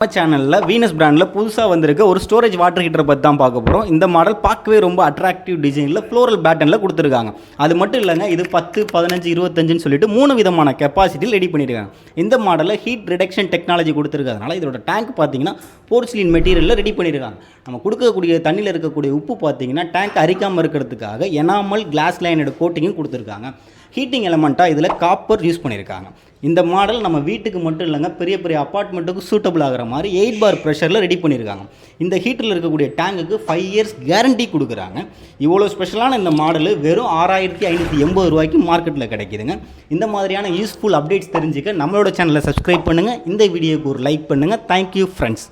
நம்ம சேனலில் வீனஸ் பிராண்டில் புதுசாக வந்திருக்க ஒரு ஸ்டோரேஜ் வாட்டர் ஹீட்டரை பற்றி தான் பார்க்க போகிறோம். இந்த மாடல் பார்க்கவே ரொம்ப அட்ராக்டிவ் டிசைனில் ஃப்ளோரல் பேட்டர்னில் கொடுத்துருக்காங்க. அது மட்டும் இல்லைங்க, இது 10, 15, 25ன்னு சொல்லிட்டு 3 விதமான கெப்பாசிட்டியில் ரெடி பண்ணியிருக்காங்க. இந்த மாடலில் ஹீட் ரிடக்ஷன் டெக்னாலஜி கொடுத்துருக்கிறதுனால இதோட டேங்க் பார்த்தீங்கன்னா போர்சிலின் மெட்டீரியலில் ரெடி பண்ணியிருக்காங்க. நம்ம கொடுக்கக்கூடிய தண்ணியில் இருக்கக்கூடிய உப்பு பார்த்தீங்கன்னா டேங்க் அரிக்காமல் இருக்கிறதுக்காக எனாமல் கிளாஸ் லைனோட கோட்டிங்கும் கொடுத்துருக்காங்க. ஹீட்டிங் எலமெண்ட்டாக இதில் காப்பர் யூஸ் பண்ணியிருக்காங்க. இந்த மாடல் நம்ம வீட்டுக்கு மட்டும் இல்லைங்க, பெரிய பெரிய அப்பார்ட்மெண்ட்டுக்கு சூட்டபிள் ஆகிற மாதிரி 8 bar ப்ரெஷரில் ரெடி பண்ணியிருக்காங்க. இந்த ஹீட்டரில் இருக்கக்கூடிய டேங்குக்கு 5 years கேரண்டி கொடுக்குறாங்க. இவ்வளோ ஸ்பெஷலான இந்த மாடல் வெறும் 6580 ரூபாய்க்கு மார்க்கெட்டில் கிடைக்குதுங்க. இந்த மாதிரியான யூஸ்ஃபுல் அப்டேட்ஸ் தெரிஞ்சுக்க நம்மளோட சேனலை சப்ஸ்கிரைப் பண்ணுங்கள். இந்த வீடியோக்கு ஒரு லைக் பண்ணுங்கள். Thank you friends.